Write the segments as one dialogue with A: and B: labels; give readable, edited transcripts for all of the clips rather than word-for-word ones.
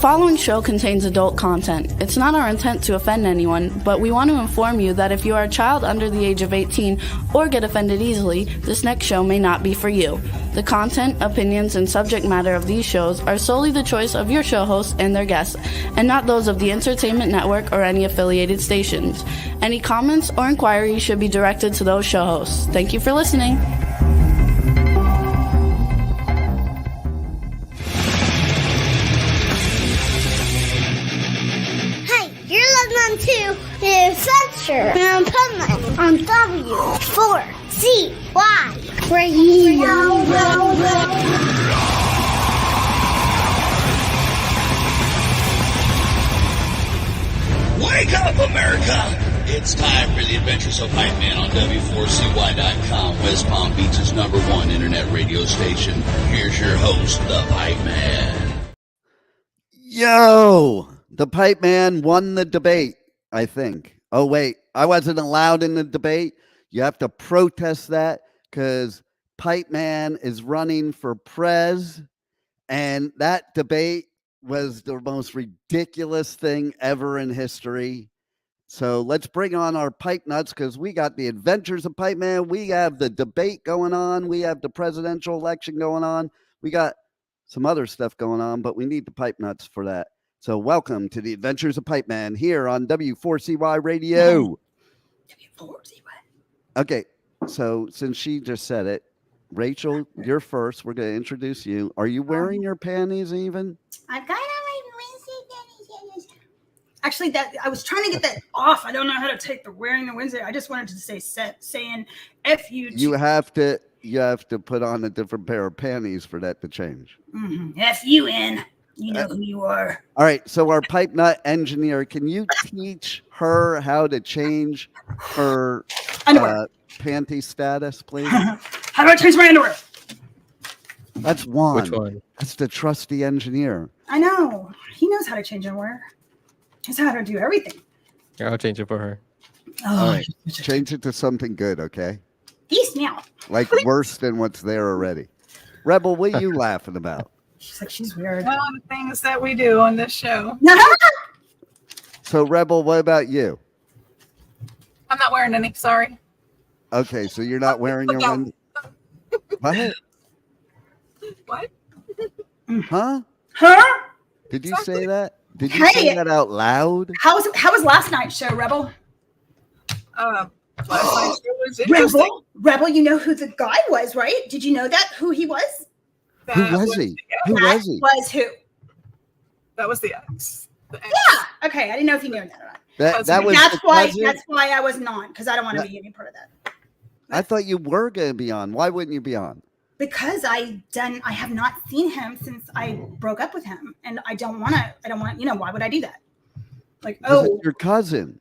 A: following show contains adult content. It's not our intent to offend anyone, but we want to inform you that if you are a child under the age of 18 or get offended easily, this next show may not be for you. The content, opinions, and subject matter of these shows are solely the choice of your show hosts and their guests, and not those of the Entertainment Network or any affiliated stations. Any comments or inquiries should be directed to those show hosts. Thank you for listening.
B: To the Adventures of Pipeman on W4CY Radio.
C: Wake up, America! It's time for the Adventures of Pipeman on W4CY.com, West Palm Beach's #1 internet radio station. Here's your host, the Pipeman.
D: Yo! The Pipeman won the debate, I think. Oh, wait. I wasn't allowed in the debate. You have to protest that because Pipeman is running for prez. And that debate was the most ridiculous thing ever in history. So let's bring on our pipe nuts because we got the Adventures of Pipeman. We have the debate going on. We have the presidential election going on. We got some other stuff going on, but we need the pipe nuts for that. So welcome to the Adventures of Pipeman here on W4CY Radio.
E: W4CY.
D: Okay, so since she just said it, Rachel, you're first. We're going to introduce you. Are you wearing your panties even?
E: I've got on my Wednesday panties. Actually, that I was trying to get that off. I don't know how to take the wearing the Wednesday. I just wanted to say saying F you.
D: You have to put on a different pair of panties for that to change.
E: Mm-hmm. F you in. You know who you are.
D: All right. So our pipe nut engineer, can you teach her how to change her panty status, please?
E: How do I change my underwear?
D: That's one.
F: Which one?
D: That's the trusty engineer.
E: I know. He knows how to change underwear. He knows how to do everything.
F: Yeah, I'll change it for her.
E: Oh,
D: all right. Change it to something good, okay?
E: Peace me out.
D: Like worse than what's there already. Rebel, what are you laughing about?
E: She's like, she's weird.
G: Well, the things that we do on this show.
D: So, Rebel, what about you?
G: I'm not wearing any. Sorry.
D: Okay, so you're not wearing your one. What?
G: What?
D: Huh?
E: Huh?
D: Did you say that? Did you say that out loud?
E: How was last night's show, Rebel?
G: Last night's show was interesting.
E: Rebel, you know who the guy was, right? Did you know that? Who he was?
D: Who was he? Who was he?
E: Was who?
G: That was the ex.
E: Yeah. Okay. I didn't know if you knew that or not.
D: That was
E: that's why I wasn't on, because I don't want to be any part of that.
D: I thought you were going to be on. Why wouldn't you be on?
E: Because I have not seen him since I broke up with him, and I don't want, why would I do that? Like,
D: your cousin.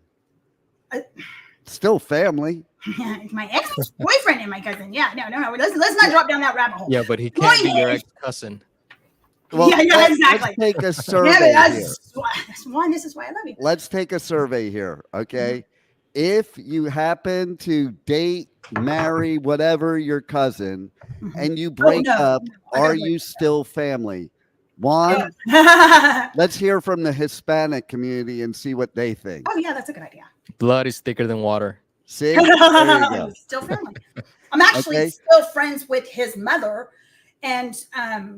D: Still family.
E: Yeah, my ex-boyfriend and my cousin. Yeah, no. Let's not drop down that rabbit hole.
F: Yeah, but he can't be your ex-cousin.
D: Well,
E: yeah, exactly.
D: Let's take a survey here.
E: This is why I love you.
D: Let's take a survey here, okay? Mm-hmm. If you happen to date, marry, whatever your cousin, and you break up, are you still family? One, let's hear from the Hispanic community and see what they think.
E: Oh, yeah, that's a good idea.
F: Blood is thicker than water.
D: See? There you go.
E: Still family. I'm actually still friends with his mother, and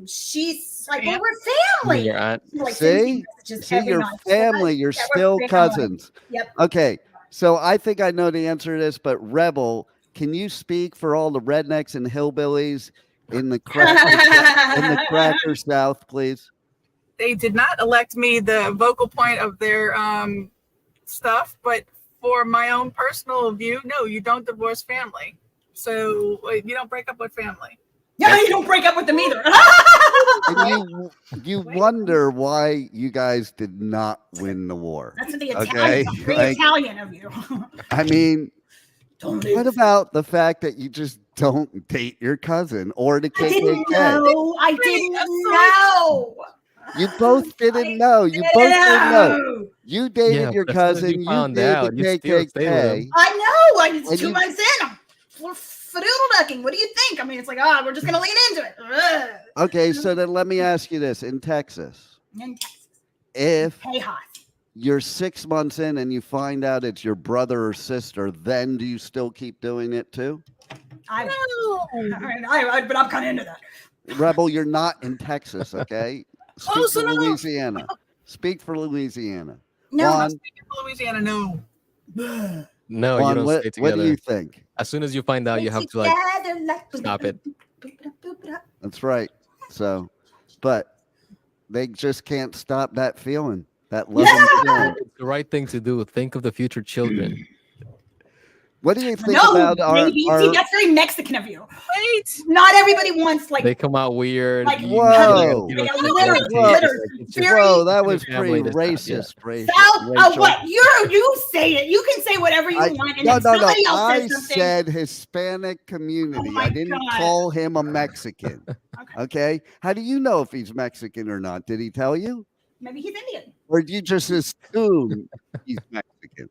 E: she's like, well, we're family.
F: Your aunt.
E: Like,
D: See, you're family. You're still cousins.
E: Yep.
D: Okay, so I think I know the answer to this, but Rebel, can you speak for all the rednecks and hillbillies in the Cracker South, please?
G: They did not elect me the vocal point of their stuff, but for my own personal view, no, you don't divorce family. So you don't break up with family.
E: Yeah, you don't break up with them either.
D: And you wonder why you guys did not win the war.
E: That's the Italian of you.
D: I mean, what about the fact that you just don't date your cousin or the KKK?
E: I didn't know.
D: You both didn't know. You both didn't know. You dated your cousin. You dated the KKK.
E: I know. It's 2 months in. We're fadoodle ducking. What do you think? I mean, it's like, we're just going to lean into it.
D: Okay, so then let me ask you this. In Texas, if
E: Chaos.
D: you're 6 months in and you find out it's your brother or sister, then do you still keep doing it too?
E: I mean, but I'm kind of into that.
D: Rebel, you're not in Texas, okay? Speak
G: Close
D: for
G: enough.
D: Louisiana. Speak for Louisiana.
G: No, I'm
D: Juan,
G: speaking for Louisiana. No.
F: No, you
D: Juan,
F: don't
D: what,
F: stay
D: what
F: together.
D: do you think?
F: As soon as you find out, you have to like stop it.
D: That's right. So, but they just can't stop that feeling, that loving feeling.
F: It's the right thing to do. Think of the future children.
D: What do you think
E: No,
D: about our,
E: baby.
D: our
E: See, that's very Mexican of you.
G: Wait.
E: Not everybody wants like
F: They come out weird.
E: Like,
F: you
D: whoa.
F: give us
E: like a
F: the
E: litter,
F: ability.
E: litter,
F: It's just-
E: very-
D: Whoa, that was
F: Your family
D: pretty
F: does not, yeah.
D: racist,
E: Rachel. What? You say it. You can say whatever you want, and
D: No,
E: if
D: no, no.
E: somebody else
D: I
E: says something.
D: said Hispanic community.
E: Oh my
D: I didn't
E: God.
D: call him a Mexican. Okay. How do you know if he's Mexican or not? Did he tell you?
E: Maybe he's Indian.
D: Or did you just assume he's Mexican?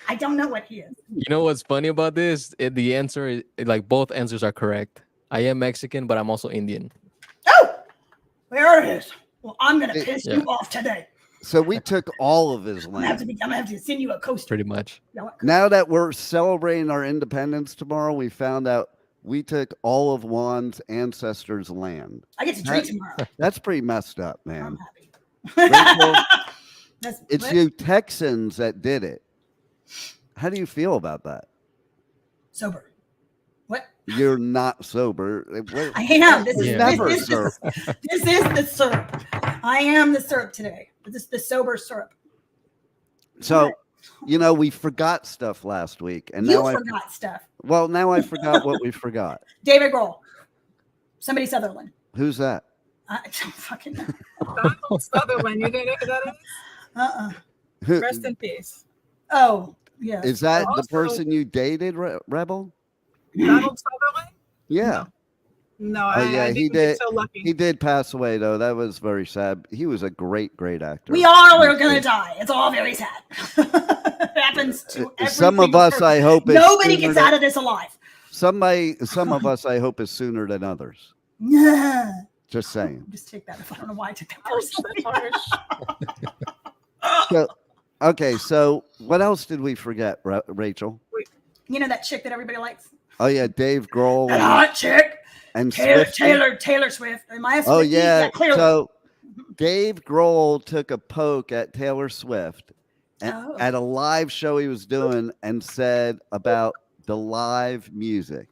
E: I don't know what he is.
F: You know what's funny about this? The answer is like both answers are correct. I am Mexican, but I'm also Indian.
E: Oh, there it is. Well, I'm gonna piss
F: Yeah.
E: you off today.
D: So we took all of his
E: I'm gonna have
D: land.
E: to send you a coaster.
F: Pretty much.
D: Now that we're celebrating our independence tomorrow, we found out we took all of Juan's ancestors' land.
E: I get to drink tomorrow.
D: That's pretty messed up,
E: I'm
D: man.
E: happy.
D: Rachel,
E: That's,
D: it's
E: what?
D: you Texans that did it. How do you feel about that?
E: Sober. What?
D: You're not sober.
E: I am. This is,
F: Yeah.
D: Never,
E: this,
D: sir.
E: this is the syrup. I am the syrup today. This is the sober syrup.
D: So, you know, we forgot stuff last week, and
E: You
D: now
E: forgot stuff.
D: now I forgot what we forgot.
E: David Grohl. Somebody Sutherland.
D: Who's that?
E: I don't fucking know.
G: Donald Sutherland. You don't know who that is?
D: Who-
G: Rest in peace.
E: Oh, yeah.
D: Is that the
G: Also-
D: person you dated, Rebel?
G: Donald Sutherland?
D: Yeah.
G: No,
D: Oh,
G: I
D: yeah, he
G: didn't get
D: did.
G: so lucky.
D: He did pass away, though. That was very sad. He was a great actor.
E: We all are going to die. It's all very sad. It happens to every
D: Some of
E: single
D: us,
E: person.
D: I hope, is
E: Nobody
D: sooner
E: gets
D: than-
E: out of this alive.
D: Some of us, I hope, is sooner than others. Just saying.
E: Just take that. I don't know why I took that
G: Oh,
E: personally.
G: so harsh.
D: So, okay, so what else did we forget, Rachel?
E: You know that chick that everybody likes?
D: Oh yeah, Dave Grohl
E: That hot chick.
D: and
E: Taylor
D: Swiftie.
E: Swift. Am I a
D: Oh
E: Swiftie?
D: yeah.
E: Clearly.
D: So Dave Grohl took a poke at Taylor Swift at a live show he was doing and said about the live music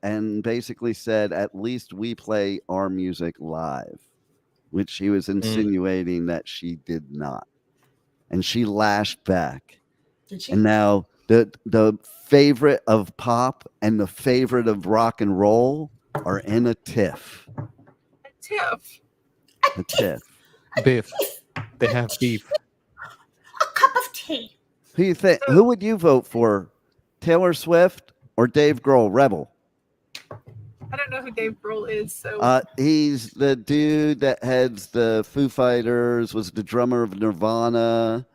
D: and basically said at least we play our music live, which he was insinuating that she did not. And she lashed back.
E: Did she?
D: And now the favorite of pop and the favorite of rock and roll are in a tiff.
G: Tiff.
D: A tiff.
F: Beef. They have beef.
E: A cup of tea.
D: Who you think? Who would you vote for? Taylor Swift or Dave Grohl? Rebel.
G: I don't know who Dave Grohl is, so
D: He's the dude that heads the Foo Fighters. Was the drummer of Nirvana.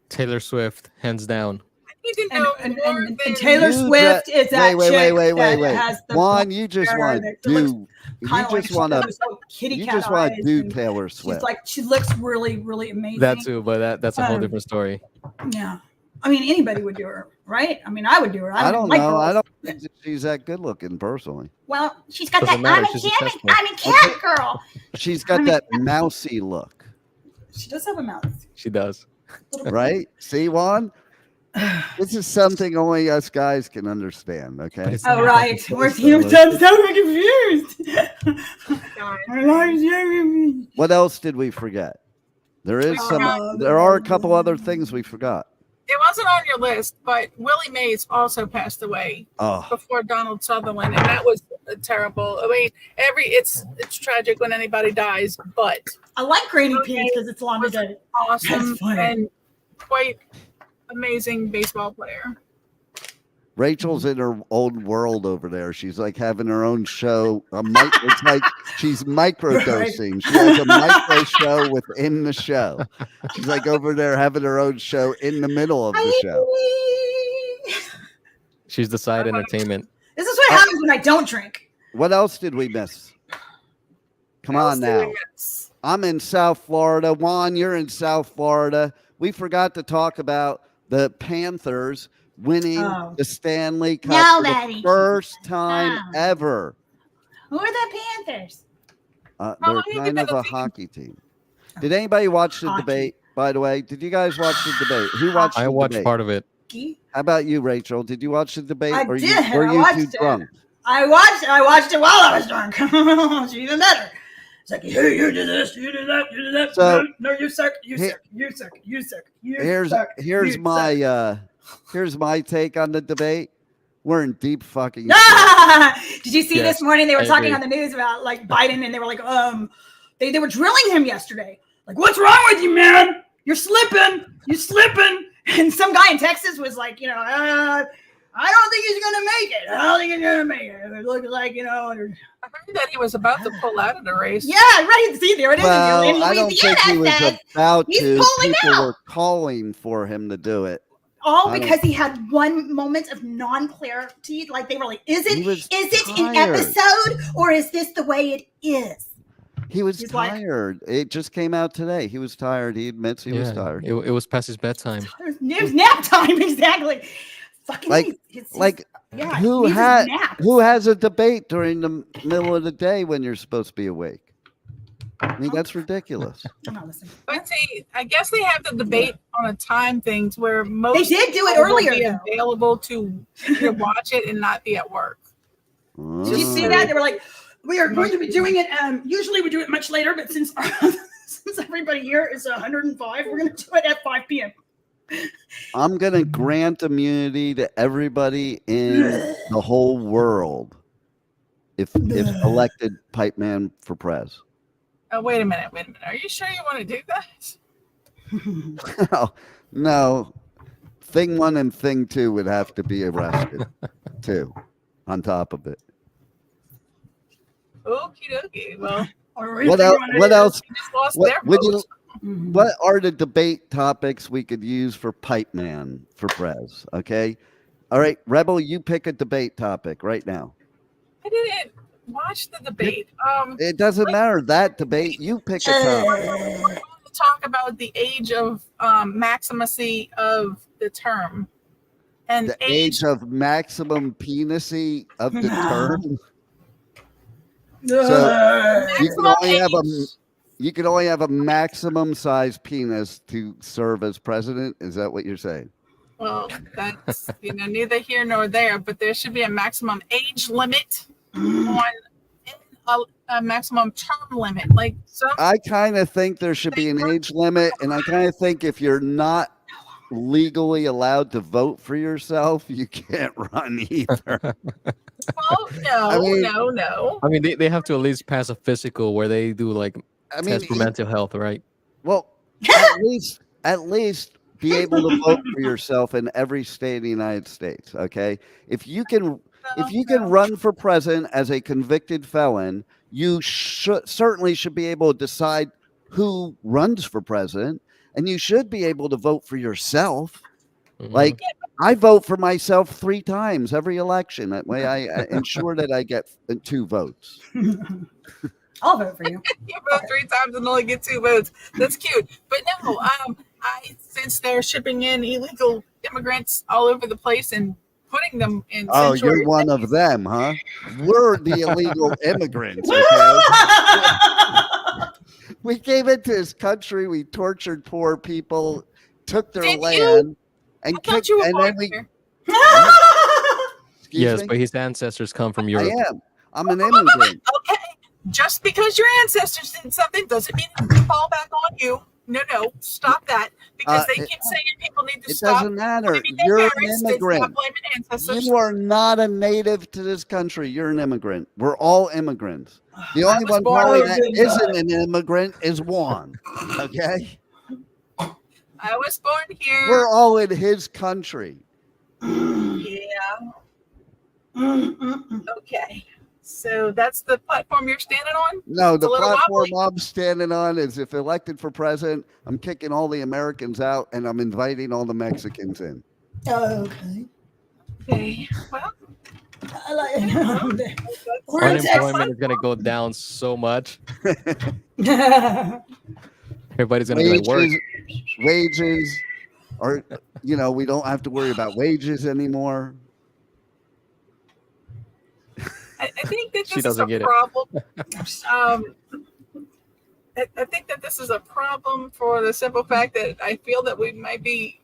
F: Taylor Swift, hands down.
G: he didn't know
E: And
G: more than
E: Taylor
D: You
E: Swift
D: dre-
E: is that
D: wait,
E: chick
D: wait,
E: that has the
D: Juan, you just
E: hair
D: want
E: that
D: to
E: looks
D: do. You
E: kinda like
D: just
E: she
D: want to.
E: does, so kitty
D: You
E: cat
D: just want to
E: eyes
D: do
E: and
D: Taylor
E: She's
D: Swift.
E: like, she looks really, really amazing.
F: That too, but that's a whole
E: Um,
F: different story.
E: Yeah. I mean, anybody would do her, right? I mean, I would do her.
D: I don't
E: like
D: know. I
E: girls.
D: don't think that she's that good looking personally.
E: Well, she's got
F: Doesn't
E: that.
F: matter,
E: I'm a
F: she's
E: cat.
F: successful.
E: I'm a cat girl.
D: She's got that mousy look,
E: She does have a mouth.
F: She does.
D: right? See, Juan? This is something only us guys can understand, okay?
F: it's
E: Oh,
F: not
E: right.
F: fucking
E: We're
F: close,
E: so
F: though.
E: confused.
G: God.
E: Our lives are confused.
D: What else did we forget? There is there are a couple other things we forgot.
G: It wasn't on your list, but Willie Mays also passed away
D: Oh,
G: before Donald Sutherland, and that was terrible. I mean, it's tragic when anybody dies, but
E: I like Granny Peas because it's laundry day.
G: awesome
E: That's funny.
G: and quite amazing baseball player.
D: Rachel's in her old world over there. She's like having her own show. It's like she's microdosing. She has a micro show within the show. She's like over there having her own show in the middle of the show.
F: She's the side entertainment.
E: This is what happens when I don't drink.
D: What else did we miss? Come on now. I'm in South Florida. Juan, you're in South Florida. We forgot to talk about the Panthers winning
E: Oh.
D: the Stanley Cup for
E: Nobody
D: the first time
E: Oh.
D: ever.
E: Who are the Panthers?
D: They're
G: Probably
D: kind of a
G: team.
D: hockey team. Did anybody watch the
E: Hockey.
D: debate, by the way? Did you guys watch the debate? Who watched
F: I
D: the
F: watched
D: debate?
F: part of it.
D: How about you, Rachel? Did you watch the debate?
E: I
D: or
E: did.
D: Were
E: I
D: you
E: watched
D: too
E: it.
D: drunk?
E: I watched it while I was drunk. It's even better. It's like, hey, you did this, you did that, you did that.
D: So,
E: no, you suck, you suck, you suck, you suck, you suck.
D: Here's my take on the debate. We're in deep fucking
E: Did you see this morning? They were talking on the news about like Biden, and they were like, they were drilling him yesterday. Like, what's wrong with you, man? You're slipping. You slipping. And some guy in Texas was like, I don't think he's gonna make it. I don't think he's gonna make it. It looks like,
G: I heard that he was about to pull out of the race.
E: Yeah, right. See, there it is.
D: Well,
E: In
D: I don't think he was about
E: he's
D: to.
E: pulling
D: People
E: out.
D: were calling for him to do it.
E: All because he had one moment of non-clarity. Like they were like, is it an episode or is this the way it is?
D: He was tired. It just came out today. He was tired. He admits he was tired.
F: It was past his bedtime.
E: It was nap time, exactly. Fucking
D: who has a debate during the middle of the day when you're supposed to be awake? I mean, that's ridiculous.
E: I'm not listening.
G: But see, I guess they have the debate on a time thing to where most
E: They did do it
G: people will
E: earlier,
G: be
E: though.
G: available to watch it and not be at work.
E: Did you see that? They were like, we are going to be doing it. Usually we do it much later, but since everybody here is 105, we're going to do it at 5 p.m.
D: I'm going to grant immunity to everybody in the whole world if elected Pipeman for prez.
G: Oh, wait a minute. Are you sure you want to do that?
D: No. Thing 1 and thing 2 would have to be arrested too, on top of it.
G: Okie dokie. Well,
D: what else?
G: What
D: What are the debate topics we could use for Pipeman for prez? Okay. All right, Rebel, you pick a debate topic right now.
G: I didn't watch the debate.
D: It doesn't matter that debate. You pick a topic.
G: We're going to talk about the age of maximacy of the term, and
D: the age of maximum penisy of the term. So you can only have a maximum size penis to serve as president. Is that what you're saying?
G: Well, that's neither here nor there, but there should be a maximum age limit on a maximum term limit.
D: I kind of think there should be an age limit, and I kind of think if you're not legally allowed to vote for yourself, you can't run either.
G: Well, no.
F: I mean, they have to at least pass a physical where they do test for mental health, right?
D: Well, at least be able to vote for yourself in every state of the United States. Okay, if you can run for president as a convicted felon, you certainly should be able to decide who runs for president, and you should be able to vote for yourself. Mm-hmm. I vote for myself 3 times every election. That way I ensure that I get 2 votes.
E: I'll vote for you.
G: You vote 3 times and only get 2 votes. That's cute. But no, since they're shipping in illegal immigrants all over the place and putting them in.
D: Oh, you're one of them, huh? We're the illegal immigrants. Okay? We came into this country. We tortured poor people, took their land, and kicked. And then we.
F: Yes, but his ancestors come from Europe.
D: I am. I'm an immigrant.
G: Okay, just because your ancestors did something doesn't mean it can fall back on you. No, stop that. Because they keep saying people need to stop.
D: It doesn't matter. You're an immigrant. You are not a native to this country. You're an immigrant. We're all immigrants. The only one probably that isn't an immigrant is Juan. Okay?
G: I was born here.
D: We're all in his country.
G: Yeah. Okay. So that's the platform you're standing on?
D: No, the platform I'm standing on is if elected for president, I'm kicking all the Americans out and I'm inviting all the Mexicans in.
E: Okay.
G: Okay. Well,
F: Unemployment is gonna go down so much. Everybody's gonna be like, work.
D: Wages, or we don't have to worry about wages anymore.
G: I think that
F: She
G: this is
F: doesn't
G: a
F: get it.
G: problem. I think that this is a problem for the simple fact that I feel that we might be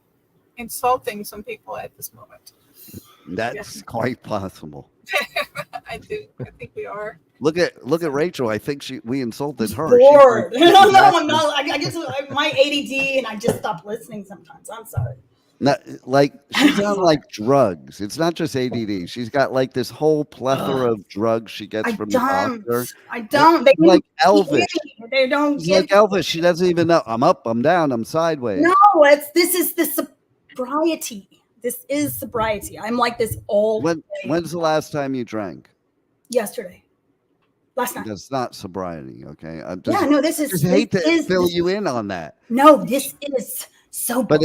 G: insulting some people at this moment.
D: That's quite possible.
G: I do. I think we are.
D: Look at Rachel. I think we insulted her.
E: Bored. No, I'm not. I get to my ADD and I just stop listening sometimes. I'm sorry.
D: Not, like she's on like drugs. It's not just ADD. She's got like this whole plethora of drugs she gets from the doctor.
E: I don't. They
D: like Elvis.
E: They don't.
D: She's like Elvis. She doesn't even know. I'm up. I'm down. I'm sideways.
E: No, this is the sobriety. This is sobriety. I'm like this all.
D: When's the last time you drank?
E: Yesterday. Last night.
D: That's not sobriety. Okay.
E: This is.
D: I hate to fill you in on that.
E: No, this is. Sober.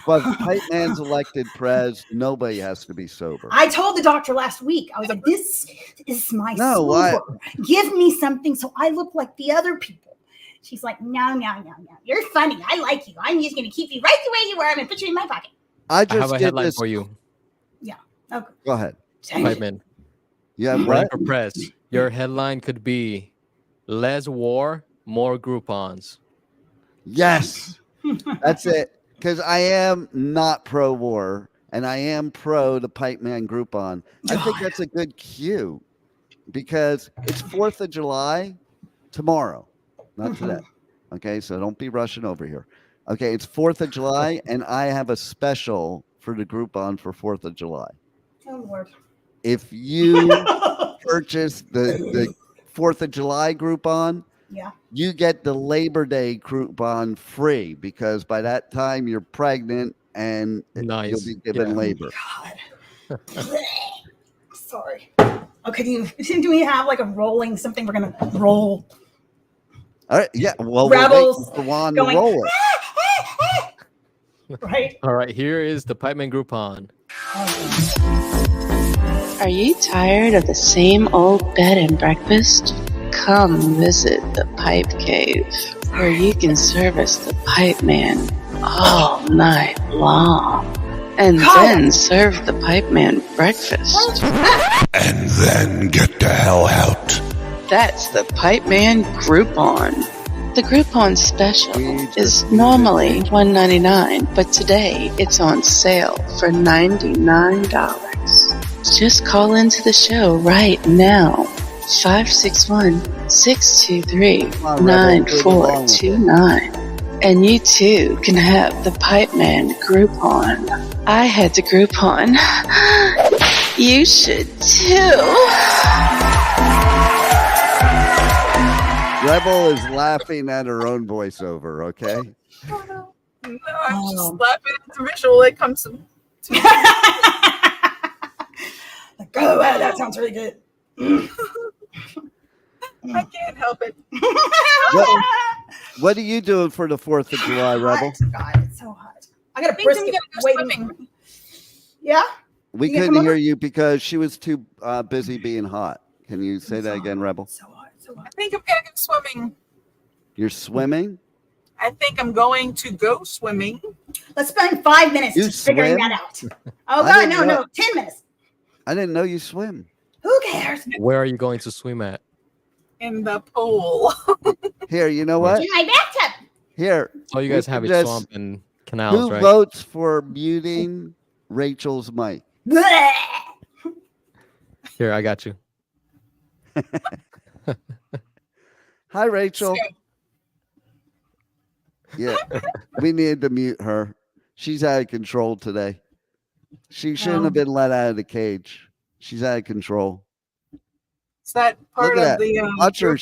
D: But Pipeman's elected pres, nobody has to be sober.
E: I told the doctor last week, I was like, this is my sober.
D: Why?
E: Give me something so I look like the other people. She's like, no. You're funny. I like you. I'm just going to keep you right the way you are. I'm going to put you in my pocket.
F: I have a headline for you.
E: Yeah. Okay.
D: Go ahead.
F: Pipeman.
D: Yeah.
F: Running for press. Your headline could be less war, more Groupons.
D: Yes. That's it. Because I am not pro-war, and I am pro the Pipeman Groupon. I think that's a good cue, because it's 4th of July tomorrow, not today. Okay, so don't be rushing over here. Okay, it's 4th of July, and I have a special for the Groupon for 4th of July.
E: Oh, Lord.
D: If you purchase the 4th of July Groupon, you get the Labor Day Groupon free, because by that time you're pregnant and you'll be given labor.
E: God. Sorry. Okay, do we have like a rolling something we're going to roll?
D: All right, yeah. Well,
E: Rebels
D: we're waiting for Juan to roll
E: it. Right?
F: All right, here is the Pipeman Groupon.
H: Are you tired of the same old bed and breakfast? Come visit the Pipe Cave, where you can service the Pipeman all night long, and then serve the Pipeman breakfast.
I: And then get the hell out.
H: That's the Pipeman Groupon. The Groupon special is normally $1.99, but today it's on sale for $99. Just call into the show right now. 561-623-9429. And you too can have the Pipeman Groupon. I had the Groupon. You should too.
D: Rebel is laughing at her own voiceover, okay?
G: No, I'm just laughing at the visual that comes to me.
E: Like, oh, wow, that sounds really good.
G: I can't help it.
D: What are you doing for the 4th of July, Rebel?
E: God, it's so hot. I got a brisket waiting. Yeah?
D: We couldn't hear you because she was too busy being hot. Can you say that again, Rebel?
E: So hot, so hot.
G: I think I'm going to go swimming.
D: You're swimming?
G: I think I'm going to go swimming.
E: Let's spend 5 minutes just figuring that out. Oh, God, no, 10 minutes.
D: I didn't know you swim.
E: Who cares?
F: Where are you going to swim at?
G: In the pool.
D: Here, you know what?
E: In my bathtub.
D: Here.
F: Oh, you guys have a swamp and canals,
D: who
F: right?
D: Who votes for muting Rachel's mic?
F: Here, I got you.
D: Hi, Rachel. Yeah, we need to mute her. She's out of control today. She shouldn't have been let out of the cage. She's out of control.
G: Is that part of the
D: watch her?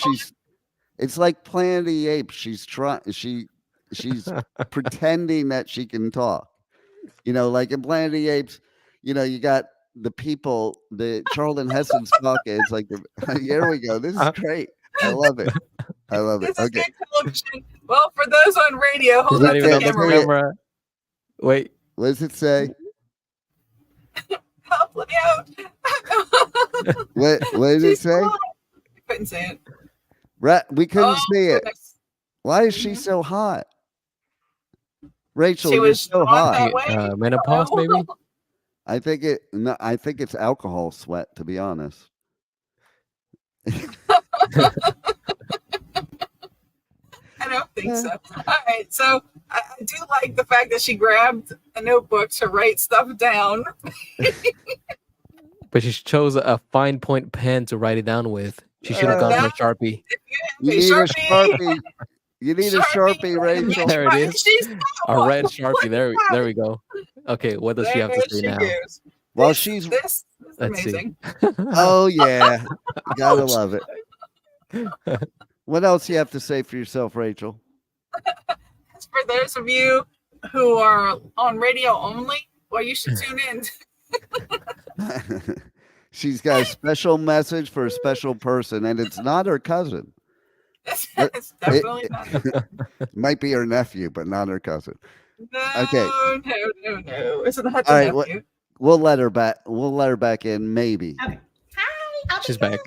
D: It's like Planet of the Apes. She's pretending that she can talk. Like in Planet of the Apes, you got the people, the Charlton Heston's talking. It's like, here we go. This is great. I love it.
G: This is good television. Well, for those on radio, hold up the camera.
F: Wait.
D: What does it say?
G: help, let me out.
D: What did it say?
G: I couldn't say it.
D: We couldn't see it.
G: Goodness.
D: Why is she so hot? Rachel,
G: She
D: you're
G: was
D: so
G: drawn
D: hot.
G: that way.
F: Menopause, maybe.
D: I think it's alcohol sweat, to be honest.
G: I don't think so. All right, so I do like the fact that she grabbed a notebook to write stuff down.
F: But she chose a fine point pen to write it down with. She should have gone for a Sharpie.
D: You need a Sharpie. You need a Sharpie, Rachel.
F: There it is.
G: She's
F: A red Sharpie. There we go. Okay, what does she have to say now?
D: Well,
G: This
D: she's.
G: is
F: Let's see.
G: amazing.
D: Oh yeah, gotta love it. What else you have to say for yourself, Rachel?
G: For those of you who are on radio only, well, you should tune in.
D: She's got a special message for a special person, and it's not her cousin.
G: It's definitely not.
D: Might be her nephew, but not her cousin.
G: No,
D: Okay.
G: no. It's not the
D: All right,
G: nephew.
D: we'll let her back. We'll let her back in, maybe.
E: Okay. Hi.
F: She's back.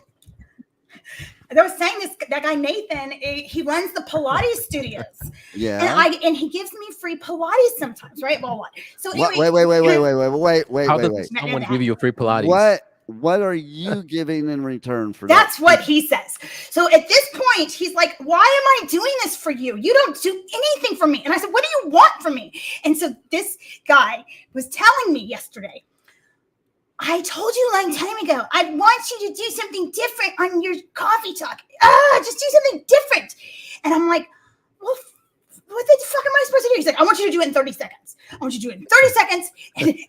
E: I was saying that guy Nathan, he runs the Pilates studios.
D: Yeah.
E: And he gives me free Pilates sometimes, right? Well, what? So anyway,
D: Wait.
F: How does someone give you a free Pilates?
D: What are you giving in return for
E: That's
D: that?
E: what he says. So at this point, he's like, why am I doing this for you? You don't do anything for me. And I said, what do you want from me? And so this guy was telling me yesterday, I told you a long time ago, I want you to do something different on your coffee talk. Just do something different. And I'm like, well, what the fuck am I supposed to do? He's like, I want you to do it in 30 seconds. I want you to do it in 30 seconds.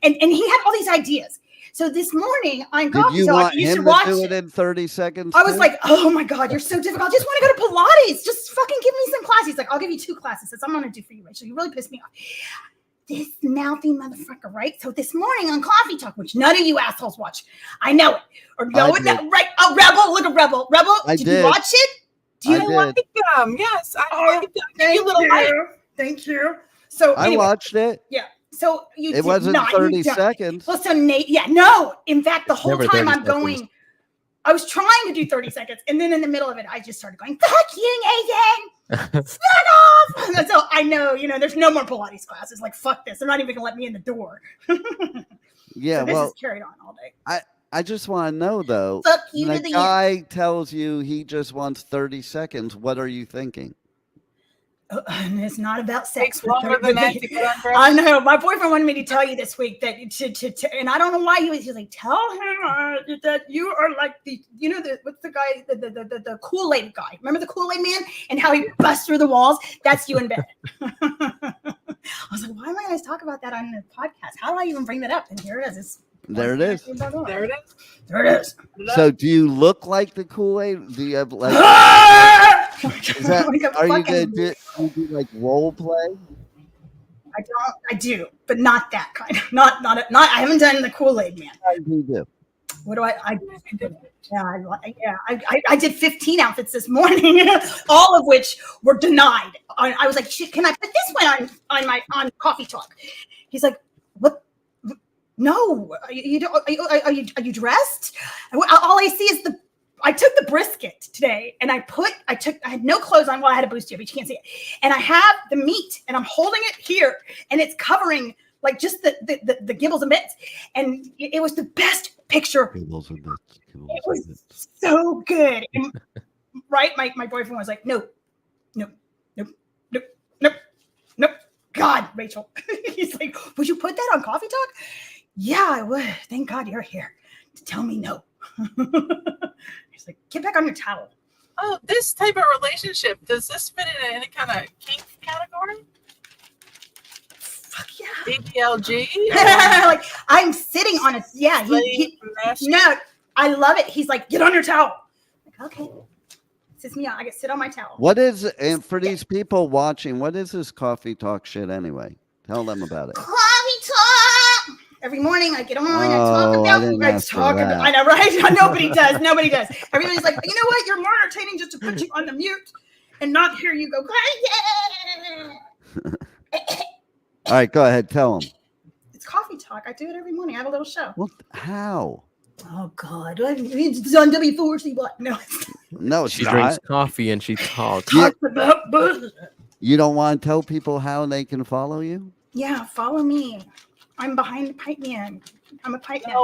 E: And he had all these ideas. So this morning on Coffee Talk, you should watch
D: do it in 30 seconds?
E: I was like, oh my God, you're so difficult. I just want to go to Pilates. Just fucking give me some classes. He's like, I'll give you 2 classes. That's what I'm going to do for you, Rachel. You really pissed me off. This mouthy motherfucker, right? So this morning on Coffee Talk, which none of you assholes watch, I know it. Or know it, right? Oh, Rebel, look at Rebel. Rebel, did you watch it? Do you know what?
G: Yes, I give you a little light.
E: Thank you. So
D: I watched it.
E: Yeah. So you
D: It wasn't 30 seconds.
E: Well, so Nate, no. In fact, the whole
F: Never
E: time
F: 30
E: I'm going, I was trying to do 30 seconds. And then in the middle of it, I just started going, fuck you, Nathan. Shut off. And so I know, there's no more Pilates classes. Like, fuck this. They're not even going to let me in the door.
D: Yeah,
E: so this
D: well,
E: is carried on all day.
D: I just want to know, though.
E: Fuck you
D: when
E: to
D: the
E: the
D: guy tells you he just wants 30 seconds, what are you thinking?
E: And it's not about sex.
G: Takes longer than that to get undressed.
E: I know. My boyfriend wanted me to tell you this week that and I don't know why he was like, tell him that you are like what's the guy, the Kool-Aid guy. Remember the Kool-Aid man and how he busts through the walls? That's you in bed. I was like, why am I going to talk about that on the podcast? How do I even bring that up? And here it is.
D: There it is.
G: There it is.
E: There it is.
D: So do you look like the Kool-Aid? Do you have like... Are you going to do like role play?
E: I do, but not that kind. Not. I haven't done the Kool-Aid man.
D: How do you do?
E: What do I did 15 outfits this morning, all of which were denied. I was like, shit, can I put this one on Coffee Talk? He's like, what? No, you don't. Are you dressed? All I see is I took the brisket today and I had no clothes on. Well, I had a bustier, but you can't see it. And I have the meat and I'm holding it here and it's covering like just the gibbles and bits. And it was the best picture.
D: Gibbles and bits.
E: It was so good. And, right? My boyfriend was like, nope. God, Rachel. He's like, would you put that on Coffee Talk? Yeah, I would. Thank God you're here to tell me no. He's like, get back on your towel.
G: Oh, this type of relationship, does this fit in any kind of kink category?
E: Fuck yeah.
G: BBLG?
E: Like, I'm sitting on it. Yeah. No, I love it. He's like, get on your towel. Like, okay. Sits me on. I get sit on my towel.
D: What is, and for these people watching, what is this Coffee Talk shit anyway? Tell them about it.
E: Coffee Talk. Every morning I get on, I talk about. I know, right? Nobody does. Everybody's like, you know what? You're more entertaining just to put you on the mute and not hear you go.
D: All right, go ahead. Tell them.
E: It's Coffee Talk. Talk. I do it every morning. I have a little show.
D: Well, how?
E: Oh God, it's on W4C. What? No,
D: No, it's
F: She
D: not.
F: drinks coffee and she talks.
D: You,
E: about business.
D: you don't want to tell people how they can follow you?
E: Yeah, follow me. I'm behind the pipe man. I'm a pipe man.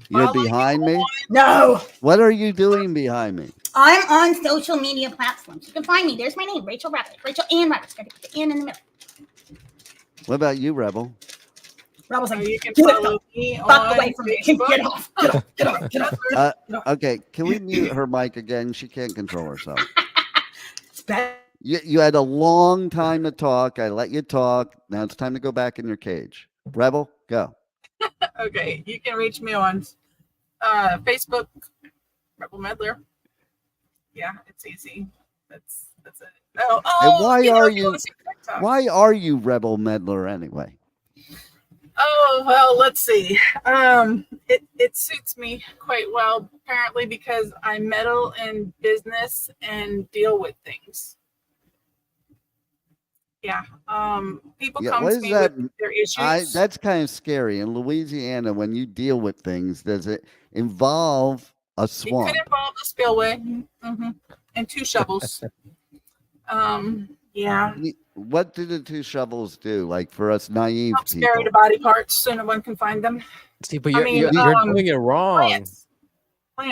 D: You're behind me?
E: No.
D: What are you doing behind me?
E: I'm on social media platforms. You can find me. There's my name, Rachel Rabbit. Rachel Ann Rabbit. Got to put the Ann in the middle.
D: What about you, Rebel?
E: Rebel's like,
G: you can
E: get
G: follow me
E: fuck
G: on
E: away from me.
G: Facebook.
E: Get off. Get off. Get off. Get off. Get off.
D: Okay, can we mute her mic again? She can't control herself.
E: It's bad.
D: You had a long time to talk. I let you talk. Now it's time to go back in your cage. Rebel, go.
G: Okay, you can reach me on Facebook, Rebel Meddler. Yeah, it's easy. That's it.
D: And why are you Rebel Meddler anyway?
G: Oh, well, let's see. It suits me quite well, apparently, because I meddle in business and deal with things. Yeah. People come to me with their issues.
D: That's kind of scary. In Louisiana, when you deal with things, does it involve a swamp?
G: It could involve a spillway and 2 shovels. Yeah.
D: What do the 2 shovels do? Like for us naive
G: Help
D: people?
G: bury the body parts so no one can find them.
F: See, but you're doing it wrong.
G: Plants.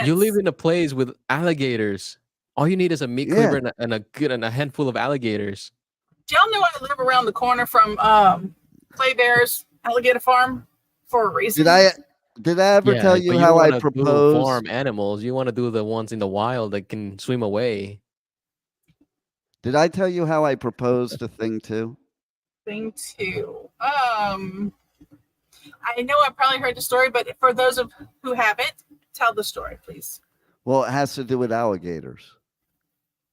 F: You live in a place with alligators. All you need is a meat cleaver and a handful of alligators.
G: Do y'all know I live around the corner from Clay Bear's alligator farm for a reason?
D: Did I ever tell you how I proposed?
F: Farm animals. You want to do the ones in the wild that can swim away.
D: Did I tell you how I proposed to Thing 2?
G: Thing 2. I know I probably heard the story, but for those who haven't, tell the story, please.
D: Well, it has to do with alligators.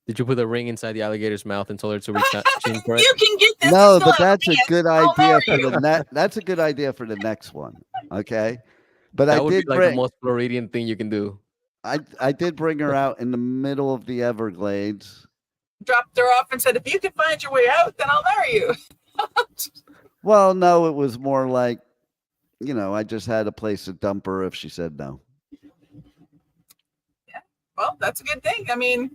F: Did you put a ring inside the alligator's mouth and told her to reach out?
G: You can get this.
D: No, but that's a good idea for the that's a good idea for the next one. Okay, but
F: that
D: I
F: would
D: did
F: be like the most Floridian thing you can do.
D: I did bring her out in the middle of the Everglades.
G: Dropped her off and said, "If you can find your way out, then I'll marry you."
D: Well, no, it was more like, I just had a place to dump her if she said no.
G: Yeah, well, that's a good thing. I mean.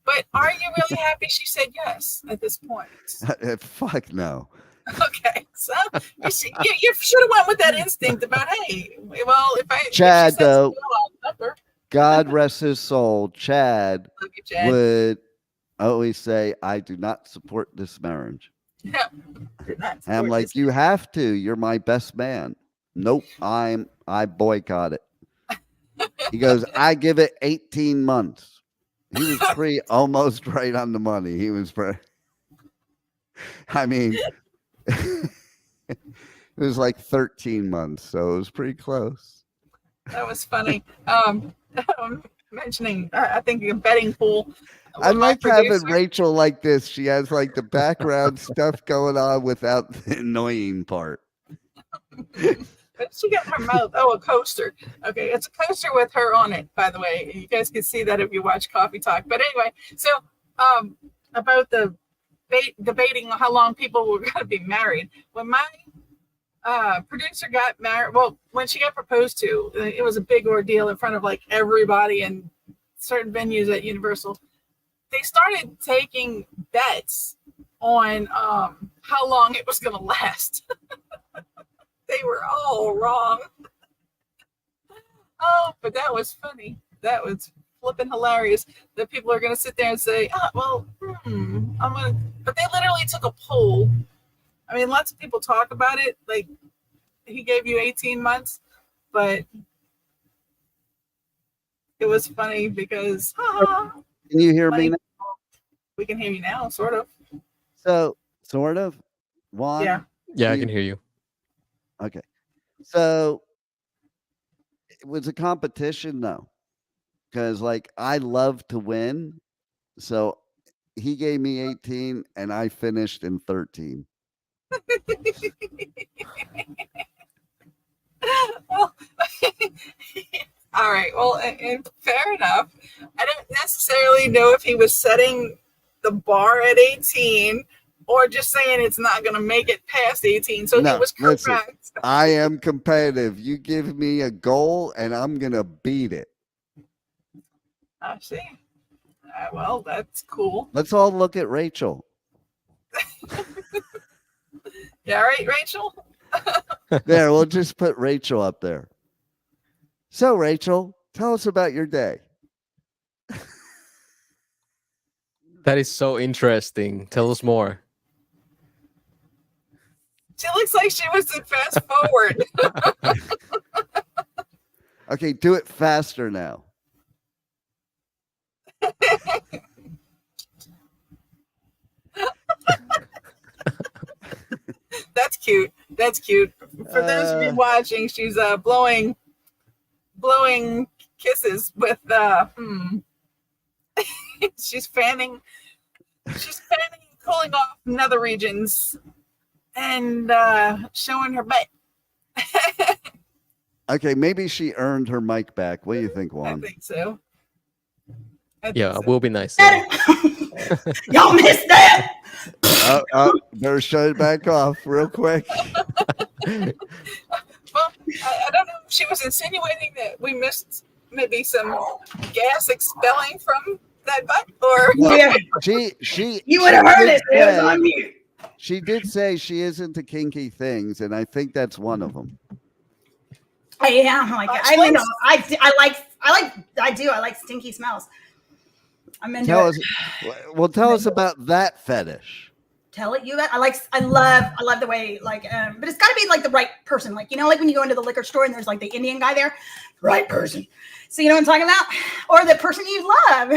G: But are you really happy she said yes at this point?
D: Fuck no.
G: Okay, so you should have went with that instinct about, hey, well,
D: Chad,
G: if she says
D: though,
G: no, I'll dump her.
D: God rest his soul, Chad,
G: Chad
D: would always say, I do not support this marriage.
G: Yeah.
D: And I'm like, you have to. You're my best man. Nope, I boycott it. He goes, I give it 18 months. He was almost right on the money. He was I mean, it was like 13 months, so it was pretty close.
G: That was funny. Mentioning, I think a betting pool.
D: I like having Rachel like this. She has like the background stuff going on without the annoying part.
G: But she got in her mouth. Oh, a coaster. Okay, it's a coaster with her on it, by the way. You guys can see that if you watch Coffee Talk. But anyway, so about the debating how long people were going to be married. When my producer got married, well, when she got proposed to, it was a big ordeal in front of like everybody in certain venues at Universal. They started taking bets on how long it was going to last. They were all wrong. Oh, but that was funny. That was flipping hilarious. That people are going to sit there and say, but they literally took a poll. I mean, lots of people talk about it. Like, he gave you 18 months, but it was funny because,
D: Can you hear me now?
G: We can hear you now, sort of.
D: So, sort of? Juan?
F: Yeah, I can hear you.
D: Okay. So it was a competition though. Because like I love to win. So he gave me 18 and I finished in 13.
G: Well, all right. Well, and fair enough. I don't necessarily know if he was setting the bar at 18 or just saying it's not going to make it past 18. So he was correct.
D: Listen, I am competitive. You give me a goal, and I'm going to beat it.
G: I see. Well, that's cool.
D: Let's all look at Rachel.
G: Yeah, right, Rachel?
D: There, we'll just put Rachel up there. So, Rachel, tell us about your day.
F: That is so interesting. Tell us more.
G: She looks like she was in fast forward.
D: Okay, do it faster now.
G: That's cute. That's cute. For those of you watching, she's blowing kisses with she's fanning and cooling off nether regions and showing her butt.
D: Okay, maybe she earned her mic back. What do you think, Juan?
G: I think so.
F: We'll be nice.
E: Y'all missed that.
D: Better shut it back off real quick.
G: Well, I don't know if she was insinuating that we missed maybe some gas expelling from that butt, or
E: Yeah.
D: She
E: You would have heard it. It was on mute.
D: She did say she is into kinky things, and I think that's one of them.
E: I am like I know I like stinky smells. I'm into
D: Tell
E: it.
D: us about that fetish.
E: Tell it you. I love the way but it's got to be like the right person. Like like when you go into the liquor store and there's like the Indian guy there, right person. So you know what I'm talking about, or the person you love.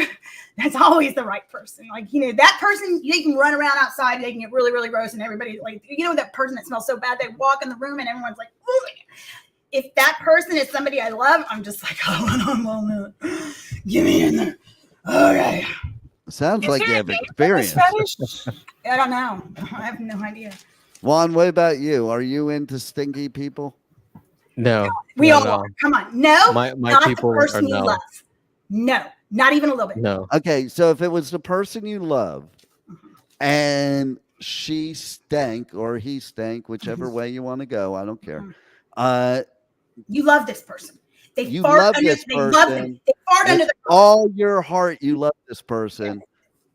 E: That's always the right person. Like that person, they can run around outside. They can get really really gross, and everybody like that person that smells so bad. They walk in the room and everyone's like, ooh. If that person is somebody I love, I'm just like, oh, get me in there. Okay.
D: Sounds like you have experience.
E: I don't know. I have no idea.
D: Juan, what about you? Are you into stinky people?
F: No.
E: We all are. Come on. No.
F: My
E: not
F: people
E: the person
F: are no.
E: you love. No. Not even a little bit.
F: No.
D: Okay, so if it was the person you love and she stank or he stank, whichever way you want to go, I don't care.
E: You love this person.
D: You love this person.
E: They fart under the
D: all your heart. You love this person.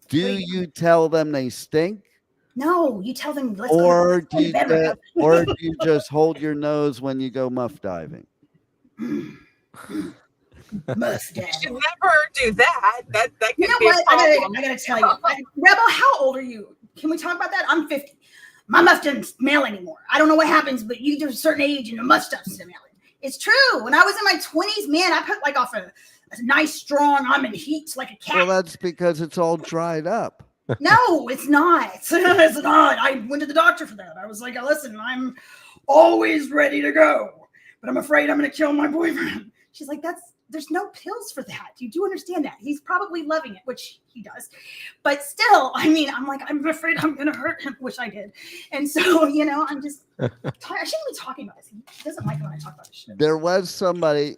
D: Do you tell them they stink?
E: No, you tell them.
D: Or do you just hold your nose when you go muff diving?
E: Mustache.
G: You should never do that. That can
E: you know
G: be
E: what?
G: a problem.
E: I gotta tell you, Rebel. How old are you? Can we talk about that? I'm 50. My muff doesn't smell anymore. I don't know what happens, but you get to a certain age and the muff stops smelling. It's true. When I was in my 20s, man, I put like off a nice, strong, I'm in heat like a cat.
D: Well, that's because it's all dried up.
E: No, it's not. It's not. I went to the doctor for that. I was like, listen, I'm always ready to go, but I'm afraid I'm going to kill my boyfriend. She's like, there's no pills for that. You do understand that. He's probably loving it, which he does. But still, I mean, I'm like, I'm afraid I'm going to hurt him, which I did. And so, I'm just, I shouldn't be talking about this. He doesn't like it when I talk about this shit.
D: There was somebody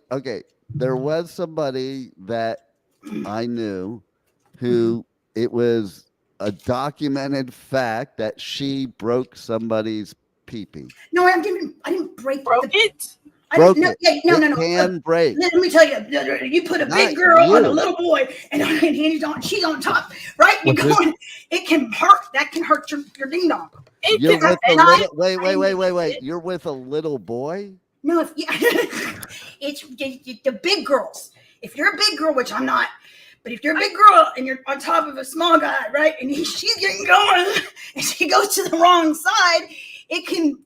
D: that I knew who it was a documented fact that she broke somebody's pee-pee.
E: No, I didn't break
G: it.
E: No.
D: Can break.
E: Let me tell you, you put a big girl on a little boy, and she's on top, right? It can hurt. That can hurt your ding dong.
D: Wait. You're with a little boy?
E: No, it's the big girls. If you're a big girl, which I'm not, but if you're a big girl and you're on top of a small guy, right, and she's getting going, and she goes to the wrong side, it can